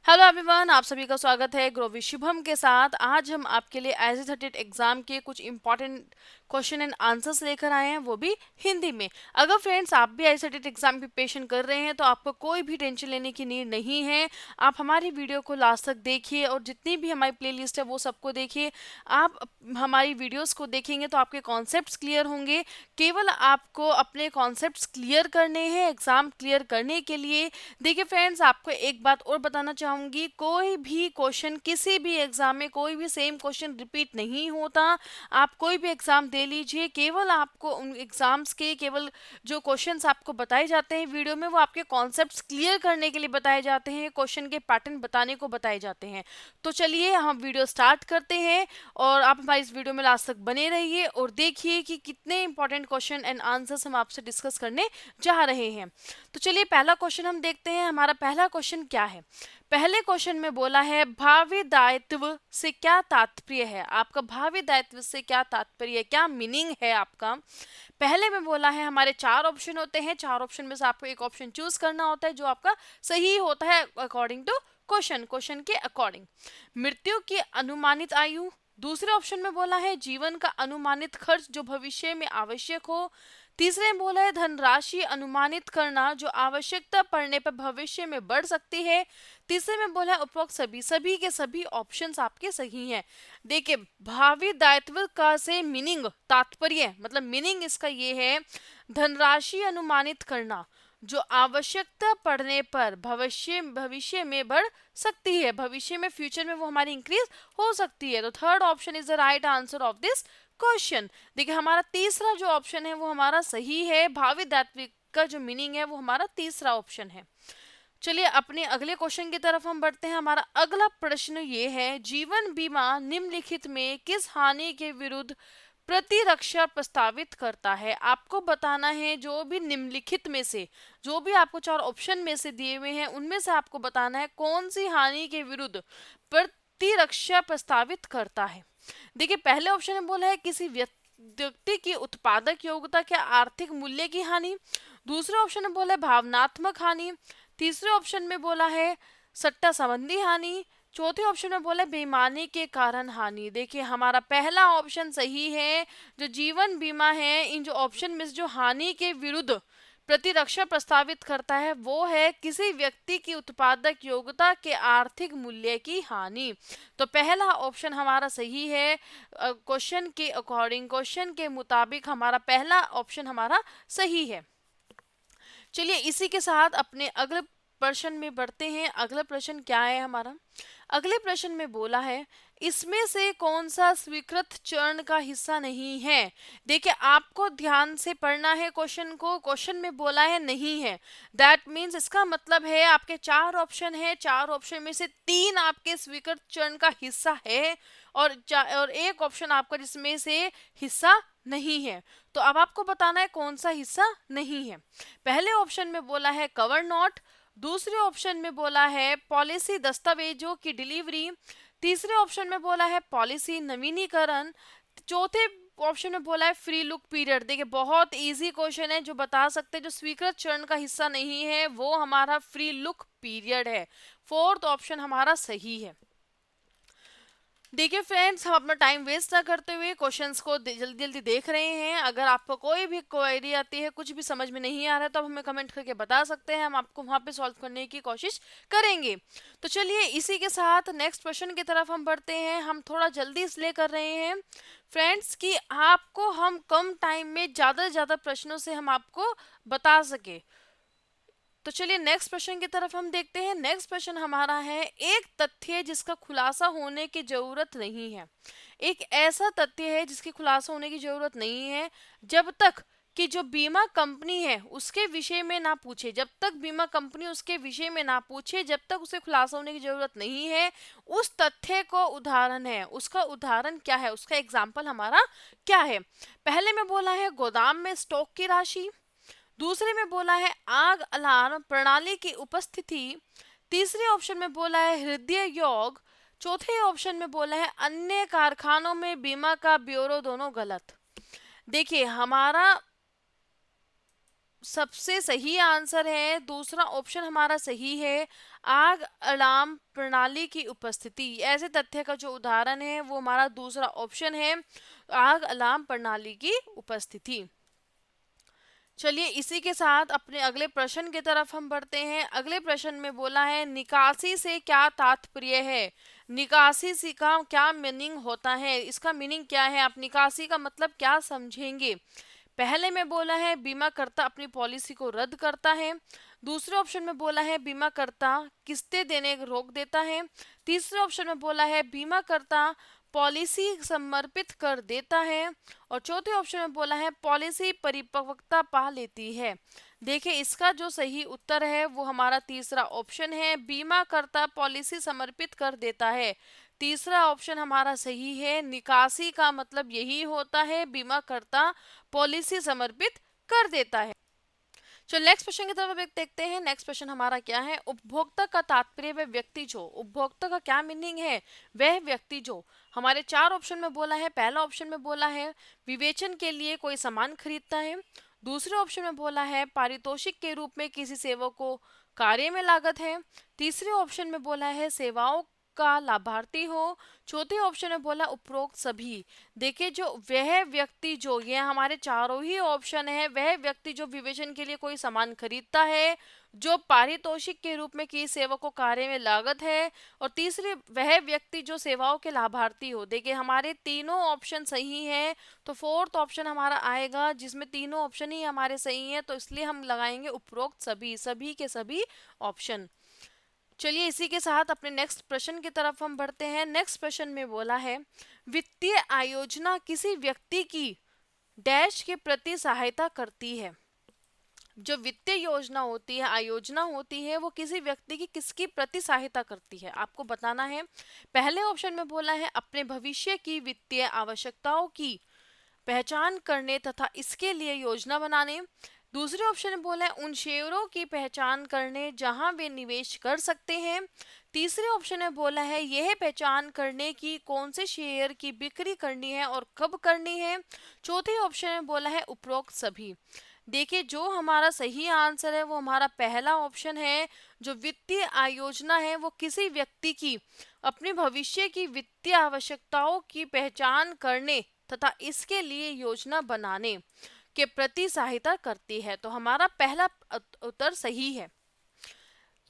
Hello everyone, आप सभी का स्वागत है ग्रोवी शुभम के साथ। आज हम आपके लिए IC38 एग्जाम के कुछ इंपॉर्टेंट क्वेश्चन एंड आंसर्स लेकर आए हैं, वो भी हिंदी में। अगर फ्रेंड्स आप भी IC38 एग्जाम की प्रिपरेशन कर रहे हैं तो आपको कोई भी टेंशन लेने की नीड नहीं है। आप हमारी वीडियो को लास्ट तक देखिए और जितनी भी हमारी प्लेलिस्ट है वो सबको देखिए। आप हमारी वीडियोस को देखेंगे तो आपके कॉन्सेप्ट्स क्लियर होंगे। केवल आपको अपने कॉन्सेप्ट्स क्लियर करने हैं एग्जाम क्लियर करने के लिए। देखिए फ्रेंड्स, आपको एक बात और बताना चाहूंगी, कोई भी क्वेश्चन किसी भी एग्जाम में कोई भी सेम क्वेश्चन रिपीट नहीं होता। आप कोई भी एग्जाम दे लीजिए, केवल आपको उन एग्जाम्स के केवल जो क्वेश्चंस आपको बताए जाते हैं वीडियो में वो आपके कॉन्सेप्ट्स क्लियर करने के लिए बताए जाते हैं, क्वेश्चन के पैटर्न बताने को बताए जाते हैं। तो चलिए हम वीडियो स्टार्ट करते हैं और आप हमारी इस वीडियो में लास्ट तक बने रहिए और देखिए कि कितने इंपॉर्टेंट क्वेश्चन एंड आंसर्स हम आपसे डिस्कस करने जा रहे हैं। तो चलिए पहला क्वेश्चन हम देखते हैं। हमारा पहला क्वेश्चन क्या है? पहले क्वेश्चन में बोला है भावी दायित्व से क्या तात्पर्य है। आपका भावी दायित्व से क्या तात्पर्य है, क्या मीनिंग है आपका? पहले में बोला है हमारे चार ऑप्शन होते हैं, चार ऑप्शन में से आपको एक ऑप्शन चूज करना होता है जो आपका सही होता है अकॉर्डिंग टू क्वेश्चन के अकॉर्डिंग। मृत्यु की अनुमानित आयु। दूसरे ऑप्शन में बोला है जीवन का अनुमानित खर्च जो भविष्य में आवश्यक हो। तीसरे में बोला है धनराशि अनुमानित करना जो आवश्यकता पड़ने पर भविष्य में बढ़ सकती है। तीसरे में बोला है उपरोक्त सभी सभी के सभी ऑप्शंस आपके सही हैं। देखिए, भावी दायित्व का से मीनिंग तात्पर्य मतलब मीनिंग इसका ये है, धनराशि अनुमानित करना जो आवश्यकता पड़ने पर भविष्य भविष्य में बढ़ सकती है, भविष्य में फ्यूचर में वो हमारी इंक्रीज हो सकती है। तो third option is the right answer of this question. देखिए, हमारा तीसरा जो ऑप्शन है वो हमारा सही है, भावी दायित्व का जो मीनिंग है वो हमारा तीसरा ऑप्शन है। चलिए अपने अगले क्वेश्चन की तरफ हम बढ़ते हैं। हमारा अगला प्रश्न ये है, जीवन बीमा निम्नलिखित में किस हानि के विरुद्ध प्रतिरक्षा प्रस्तावित करता है? आपको बताना है जो भी निम्नलिखित में से, जो भी आपको चार ऑप्शन में से दिए हुए हैं उनमें से आपको बताना है कौन सी हानि के विरुद्ध प्रतिरक्षा प्रस्तावित करता है। देखिए, पहले ऑप्शन में बोला है किसी व्यक्ति की उत्पादक योग्यता के आर्थिक मूल्य की हानि। दूसरे ऑप्शन में बोला है भावनात्मक हानि। तीसरे ऑप्शन में बोला है सट्टा संबंधी हानि। चौथे ऑप्शन में बोला है बेईमानी के कारण हानि। देखिए, हमारा पहला ऑप्शन सही है, जो जीवन बीमा है इन जो ऑप्शन में से जो हानि के विरुद्ध प्रतिरक्षा प्रस्तावित करता है वो है किसी व्यक्ति की उत्पादक योग्यता के आर्थिक मूल्य की हानि। तो पहला ऑप्शन हमारा सही है, क्वेश्चन के अकॉर्डिंग क्वेश्चन के मुताबिक हमारा पहला ऑप्शन हमारा सही है। चलिए इसी के साथ अपने अगले प्रश्न में बढ़ते हैं। अगला प्रश्न क्या है हमारा? अगले प्रश्न में बोला है इसमें से कौन सा स्वीकृत चरण का हिस्सा नहीं है। देखिए, आपको ध्यान से पढ़ना है क्वेश्चन को। क्वेश्चन में बोला है नहीं है, दैट मीन्स इसका मतलब है आपके चार ऑप्शन है, चार ऑप्शन में से तीन आपके स्वीकृत चरण का हिस्सा है और एक ऑप्शन आपका जिसमें से हिस्सा नहीं है। तो अब आपको बताना है कौन सा हिस्सा नहीं है। पहले ऑप्शन में बोला है कवर नोट। दूसरे ऑप्शन में बोला है पॉलिसी दस्तावेजों की डिलीवरी। तीसरे ऑप्शन में बोला है पॉलिसी नवीनीकरण। चौथे ऑप्शन में बोला है फ्री लुक पीरियड। देखिए, बहुत इजी क्वेश्चन है, जो बता सकते हैं जो स्वीकृत चरण का हिस्सा नहीं है वो हमारा फ्री लुक पीरियड है। फोर्थ ऑप्शन हमारा सही है। देखिए फ्रेंड्स, हम अपना टाइम वेस्ट ना करते हुए क्वेश्चंस को जल्दी जल्दी देख रहे हैं। अगर आपको कोई भी क्वेरी आती है, कुछ भी समझ में नहीं आ रहा है तो आप हमें कमेंट करके बता सकते हैं, हम आपको वहां पे सॉल्व करने की कोशिश करेंगे। तो चलिए इसी के साथ नेक्स्ट क्वेश्चन की तरफ हम बढ़ते हैं। हम थोड़ा जल्दी इसलिए कर रहे हैं फ्रेंड्स कि आपको हम कम टाइम में ज़्यादा से ज़्यादा प्रश्नों से हम आपको बता सके। तो चलिए नेक्स्ट प्रश्न की तरफ हम देखते हैं। नेक्स्ट प्रश्न हमारा है, एक तथ्य जिसका खुलासा होने की जरूरत नहीं है। एक ऐसा तथ्य है जिसकी खुलासा होने की जरूरत नहीं है जब तक कि जो बीमा कंपनी है उसके विषय में ना पूछे, जब तक बीमा कंपनी उसके विषय में ना पूछे जब तक उसे खुलासा होने की जरूरत नहीं है। उस तथ्य को उदाहरण है, उसका उदाहरण क्या है, उसका एग्जाम्पल हमारा क्या है? पहले में बोला है गोदाम में स्टॉक की राशि। दूसरे में बोला है आग अलार्म प्रणाली की उपस्थिति। तीसरे ऑप्शन में बोला है हृदय योग। चौथे ऑप्शन में बोला है अन्य कारखानों में बीमा का ब्यूरो। दोनों गलत। देखिए, हमारा सबसे सही आंसर है दूसरा ऑप्शन हमारा सही है, आग अलार्म प्रणाली की उपस्थिति। ऐसे तथ्य का जो उदाहरण है वो हमारा दूसरा ऑप्शन है, आग अलार्म प्रणाली की उपस्थिति। चलिए इसी के साथ अपने अगले प्रश्न की तरफ हम बढ़ते हैं। अगले प्रश्न में बोला है निकासी से क्या तात्पर्य है। निकासी से का क्या मीनिंग होता है, इसका मीनिंग क्या है, आप निकासी का मतलब क्या समझेंगे। पहले में बोला है बीमाकर्ता अपनी पॉलिसी को रद्द करता है। दूसरे ऑप्शन में बोला है बीमाकर्ता किस्तें देने रोक देता है। तीसरे ऑप्शन में बोला है बीमाकर्ता पॉलिसी समर्पित कर देता है। और चौथे ऑप्शन में बोला है पॉलिसी परिपक्वता पा लेती है। देखिए इसका जो सही उत्तर है वो हमारा तीसरा ऑप्शन है, बीमाकर्ता पॉलिसी समर्पित कर देता है। तीसरा ऑप्शन हमारा सही है, निकासी का मतलब यही होता है, बीमाकर्ता पॉलिसी समर्पित कर देता है। चलो नेक्स्ट क्वेश्चन की तरफ अब देखते हैं। नेक्स्ट क्वेश्चन हमारा क्या है, उपभोक्ता का तात्पर्य वह व्यक्ति जो। उपभोक्ता का क्या मीनिंग है, वह व्यक्ति जो। हमारे चार ऑप्शन में बोला है, पहला ऑप्शन में बोला है विवेचन के लिए कोई सामान खरीदता है। दूसरे ऑप्शन में बोला है पारितोषिक के रूप में किसी सेवा को कार्य में लागत है। तीसरे ऑप्शन में बोला है सेवाओं का लाभार्थी हो। चौथे ऑप्शन में बोला उपरोक्त सभी। देखिए जो वह व्यक्ति जो, ये हमारे चारों ही ऑप्शन है, वह व्यक्ति जो विवेचन के लिए कोई सामान खरीदता है, जो पारितोषिक के रूप में की सेवा को कार्य में लागत है, और तीसरे वह व्यक्ति जो सेवाओं के लाभार्थी हो। देखिए हमारे तीनों ऑप्शन सही हैं, तो फोर्थ ऑप्शन हमारा आएगा जिसमें तीनों ऑप्शन ही हमारे सही हैं, तो इसलिए हम लगाएंगे उपरोक्त सभी, सभी के सभी ऑप्शन। चलिए इसी के साथ अपने नेक्स्ट प्रश्न की तरफ हम बढ़ते हैं। नेक्स्ट प्रश्न में बोला है वित्तीय आयोजना किसी व्यक्ति की डैश के प्रति सहायता करती है। जो वित्तीय योजना होती है, आयोजना होती है, वो किसी व्यक्ति की किसकी प्रति सहायता करती है, आपको बताना है। पहले ऑप्शन में बोला है अपने भविष्य की वित्तीय आवश्यकताओं की पहचान करने तथा इसके लिए योजना बनाने। दूसरे ऑप्शन में बोला है उन शेयरों की पहचान करने जहां वे निवेश कर सकते हैं। तीसरे ऑप्शन में बोला है यह पहचान करने की कौन से शेयर की बिक्री करनी है और कब करनी है। चौथे ऑप्शन में बोला है उपरोक्त सभी। देखिए जो हमारा सही आंसर है वो हमारा पहला ऑप्शन है, जो वित्तीय आयोजना है वो किसी व्यक्ति की अपने भविष्य की वित्तीय आवश्यकताओं की पहचान करने तथा इसके लिए योजना बनाने के प्रति सहायता करती है। तो हमारा पहला उत्तर सही है।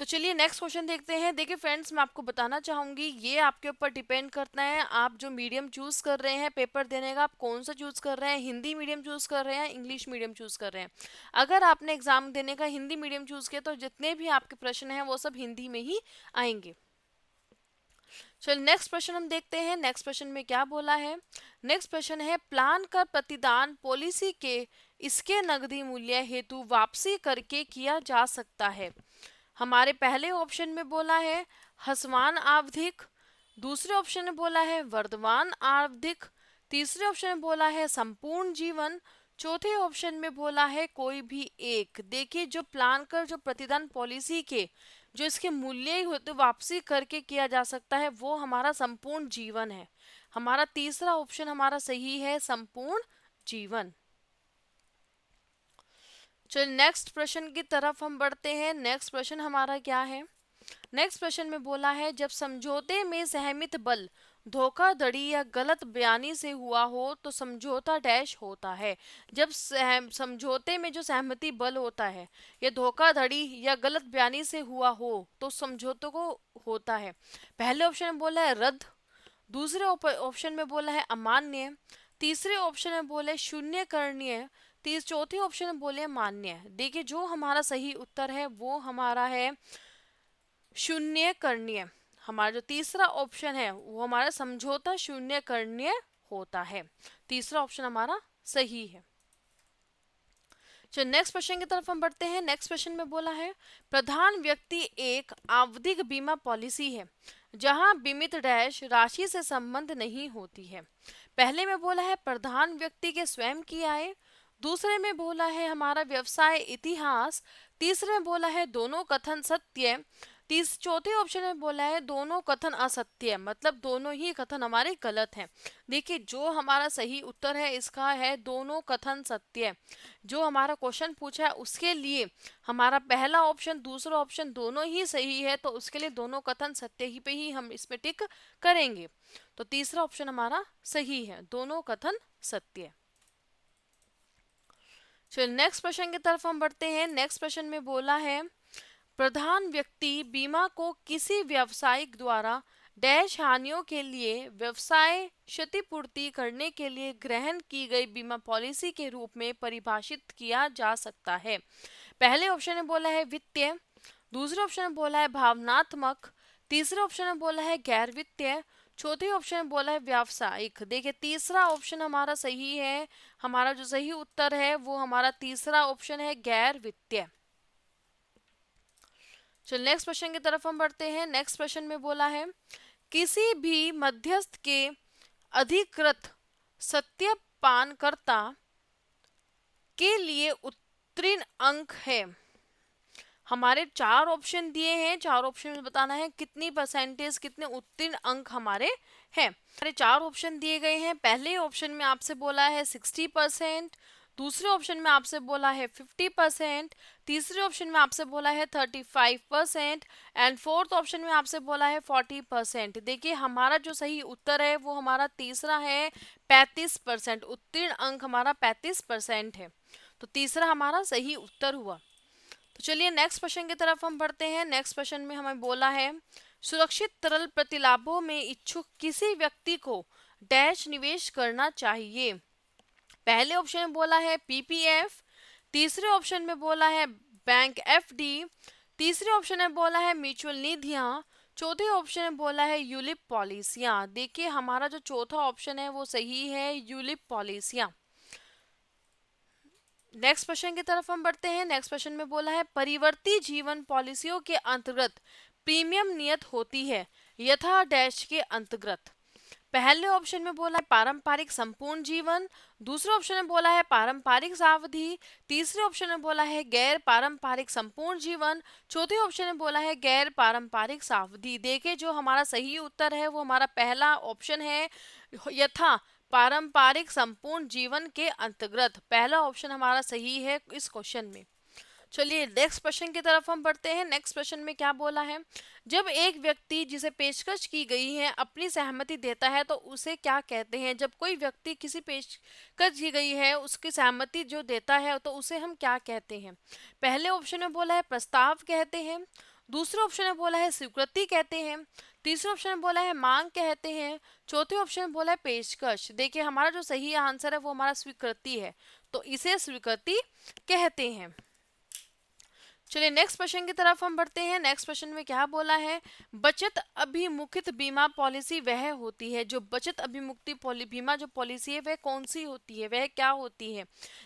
तो चलिए नेक्स्ट क्वेश्चन देखते हैं। देखिए फ्रेंड्स मैं आपको बताना चाहूंगी, ये आपके ऊपर डिपेंड करता है आप जो मीडियम चूज कर रहे हैं पेपर देने का, आप कौन सा चूज कर रहे हैं, हिंदी मीडियम चूज कर रहे हैं, इंग्लिश मीडियम चूज कर रहे हैं। अगर आपने एग्जाम देने का हिंदी मीडियम चूज किया तो जितने भी आपके प्रश्न हैं वो सब हिंदी में ही आएंगे। चल नेक्स्ट प्रश्न हम देखते हैं। नेक्स्ट प्रश्न में क्या बोला है। नेक्स्ट प्रश्न है प्लान कर प्रतिदान पॉलिसी के इसके नकदी मूल्य हेतु वापसी करके किया जा सकता है। हमारे पहले ऑप्शन में बोला है हसवान आवधिक। दूसरे ऑप्शन में बोला है वर्धमान आवधिक। तीसरे ऑप्शन में बोला है संपूर्ण जीवन। चौथे ऑप्शन में बोला है कोई भी एक। देखिए जो प्लान कर जो प्रतिदान पॉलिसी के जो इसके मूल्य होते वापसी करके किया जा सकता है वो हमारा संपूर्ण जीवन है। हमारा तीसरा ऑप्शन हमारा सही है, संपूर्ण जीवन। चलिए नेक्स्ट प्रश्न की तरफ हम बढ़ते हैं। नेक्स्ट प्रश्न हमारा क्या है। नेक्स्ट प्रश्न में बोला है जब समझौते में सहमत बल धोखाधड़ी या गलत बयानी से हुआ हो तो समझौता डैश होता है। जब समझौते में जो सहमति बल होता है या धोखाधड़ी या गलत बयानी से हुआ हो तो समझौते को होता है। पहले ऑप्शन में बोला है रद्द। दूसरे ऑप्शन में बोला है अमान्य। तीसरे ऑप्शन में बोले शून्य करणीय। चौथे ऑप्शन में बोले मान्य। देखिए जो हमारा सही उत्तर है वो हमारा है शून्य करणीय। हमारा जो तीसरा ऑप्शन है वो हमारा समझौता शून्य करणीय होता है। तीसरा ऑप्शन हमारा सही है। चलो नेक्स्ट क्वेश्चन की तरफ हम बढ़ते हैं। नेक्स्ट क्वेश्चन में बोला है प्रधान व्यक्ति एक आवधिक बीमा पॉलिसी है जहां बीमित डैश राशि से संबंध नहीं होती है। पहले में बोला है प्रधान व्यक्ति के स्वयं की आय। दूसरे में बोला है हमारा व्यवसाय इतिहास। तीसरे में बोला है दोनों कथन सत्य। चौथे ऑप्शन में बोला है दोनों कथन असत्य है, मतलब दोनों ही कथन हमारे गलत हैं। देखिए जो हमारा सही उत्तर है इसका है दोनों कथन सत्य है। जो हमारा क्वेश्चन पूछा है उसके लिए हमारा पहला ऑप्शन दूसरा ऑप्शन दोनों ही सही है, तो उसके लिए दोनों कथन सत्य ही पे ही हम इसमें टिक करेंगे। तो तीसरा ऑप्शन हमारा सही है, दोनों कथन सत्य है। चलिए नेक्स्ट प्रश्न की तरफ हम बढ़ते हैं। नेक्स्ट प्रश्न में बोला है प्रधान व्यक्ति बीमा को किसी व्यावसायिक द्वारा डैश हानियों के लिए व्यवसाय क्षतिपूर्ति करने के लिए ग्रहण की गई बीमा पॉलिसी के रूप में परिभाषित किया जा सकता है। पहले ऑप्शन में बोला है वित्तीय, दूसरे ऑप्शन में बोला है भावनात्मक, तीसरे ऑप्शन में बोला है गैर वित्तीय, चौथे ऑप्शन में बोला है व्यावसायिक। देखिए तीसरा ऑप्शन हमारा सही है, हमारा जो सही उत्तर है वो हमारा तीसरा ऑप्शन है गैर वित्तीय। चलो नेक्स्ट क्वेश्चन की तरफ हम बढ़ते हैं। नेक्स्ट क्वेश्चन में बोला है किसी भी मध्यस्थ के अधिकृत सत्यापनकर्ता के लिए उत्तीर्ण अंक है। हमारे चार ऑप्शन दिए हैं, चार ऑप्शन में बताना है कितनी परसेंटेज कितने उत्तीर्ण अंक हमारे हैं। हमारे चार ऑप्शन दिए गए हैं। पहले ऑप्शन में आपसे बोला है 60%, दूसरे ऑप्शन में आपसे बोला है 50%, तीसरे ऑप्शन में आपसे बोला है 35% एंड फोर्थ ऑप्शन में आपसे बोला है 40%। देखिए हमारा जो सही उत्तर है वो हमारा तीसरा है 35%, उत्तीर्ण अंक हमारा 35% है। तो तीसरा हमारा सही उत्तर हुआ। तो चलिए नेक्स्ट क्वेश्चन की तरफ हम बढ़ते हैं। नेक्स्ट क्वेश्चन में हमें बोला है सुरक्षित तरल प्रतिलाभों में इच्छुक किसी व्यक्ति को डैश निवेश करना चाहिए। पहले ऑप्शन में बोला है पीपीएफ, तीसरे ऑप्शन में बोला है बैंक एफडी, तीसरे ऑप्शन में बोला है म्यूचुअल निधियां, चौथे ऑप्शन में बोला है यूलिप पॉलिसियां। देखिए हमारा जो चौथा ऑप्शन है वो सही है, यूलिप पॉलिसियां। नेक्स्ट क्वेश्चन की तरफ हम बढ़ते हैं। नेक्स्ट क्वेश्चन में बोला है परिवर्ती जीवन पॉलिसियों के अंतर्गत प्रीमियम नियत होती है यथा डैश के अंतर्गत। पहले ऑप्शन में बोला है पारंपरिक संपूर्ण जीवन, दूसरे ऑप्शन में बोला है पारंपरिक सावधि, तीसरे ऑप्शन में बोला है गैर पारंपरिक संपूर्ण जीवन, चौथे ऑप्शन में बोला है गैर पारंपरिक सावधि। देखिए जो हमारा सही उत्तर है वो हमारा पहला ऑप्शन है यथा पारंपरिक संपूर्ण जीवन के अंतर्गत। पहला ऑप्शन हमारा सही है इस क्वेश्चन में। चलिए नेक्स्ट क्वेश्चन की तरफ हम बढ़ते हैं। नेक्स्ट क्वेश्चन में क्या बोला है जब एक व्यक्ति जिसे पेशकश की गई है अपनी सहमति देता है तो उसे क्या कहते हैं। जब कोई व्यक्ति किसी पेशकश की गई है उसकी सहमति जो देता है तो उसे हम क्या कहते हैं। पहले ऑप्शन में बोला है प्रस्ताव कहते हैं, दूसरे ऑप्शन में बोला है स्वीकृति कहते हैं, तीसरे ऑप्शन में बोला है मांग कहते हैं, चौथे ऑप्शन में बोला है पेशकश। देखिए हमारा जो सही आंसर है वो हमारा स्वीकृति है, तो इसे स्वीकृति कहते हैं। चलिए नेक्स्ट क्वेश्चन की तरफ हम बढ़ते हैं। नेक्स्ट क्वेश्चन में क्या बोला है बचत अभिमुखित बीमा पॉलिसी वह होती है। जो बचत अभिमुक्ति बीमा जो पॉलिसी है वह कौन सी होती है, वह क्या होती है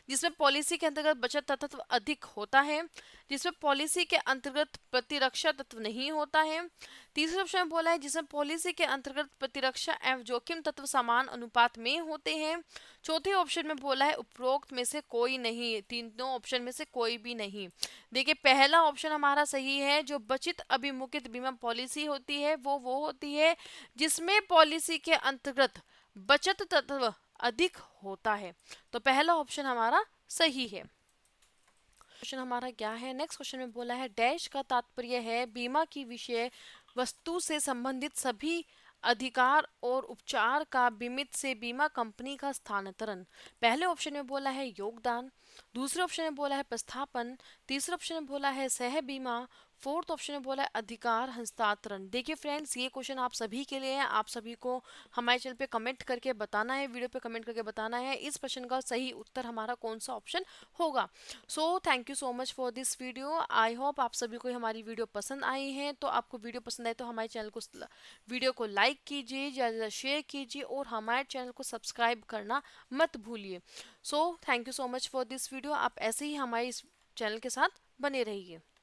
जिसमें पॉलिसी के अंतर्गत बचत तत्व अधिक होता है, जिसमें पॉलिसी के अंतर्गत प्रतिरक्षा तत्व नहीं होता है, तीसरे ऑप्शन में बोला है जिसमें पॉलिसी के अंतर्गत प्रतिरक्षा एवं जोखिम तत्व समान अनुपात में होते हैं, चौथे ऑप्शन में बोला है उपरोक्त में से कोई नहीं, तीनों ऑप्शन में से कोई भी नहीं। देखिए पहला ऑप्शन हमारा सही है, जो बचत अभिमुखित बीमा पॉलिसी होती है वो होती है जिसमें पॉलिसी के अंतर्गत बचत तत्व अधिक होता है। तो पहला ऑप्शन हमारा सही है। क्वेश्चन हमारा क्या है। नेक्स्ट क्वेश्चन में बोला है डैश का तात्पर्य है बीमा की विषय वस्तु से संबंधित सभी अधिकार और उपचार का बीमित से बीमा कंपनी का स्थानांतरण। पहले ऑप्शन में बोला है योगदान, दूसरे ऑप्शन में बोला है प्रस्थापन, तीसरे ऑप्शन में बोला है सह बीमा, फोर्थ ऑप्शन में बोला है अधिकार हस्तांतरण। देखिए फ्रेंड्स ये क्वेश्चन आप सभी के लिए है, आप सभी को हमारे चैनल पे कमेंट करके बताना है, वीडियो पे कमेंट करके बताना है इस प्रश्न का सही उत्तर हमारा कौन सा ऑप्शन होगा। So thank you so much for this video. I hope आप सभी को हमारी वीडियो पसंद आई है। तो आपको वीडियो पसंद आए तो हमारे चैनल को वीडियो को लाइक कीजिए, ज़्यादा ज़्यादा शेयर कीजिए और हमारे चैनल को सब्सक्राइब करना मत भूलिए। So thank you so much for this video. आप ऐसे ही हमारे इस चैनल के साथ बने रहिए।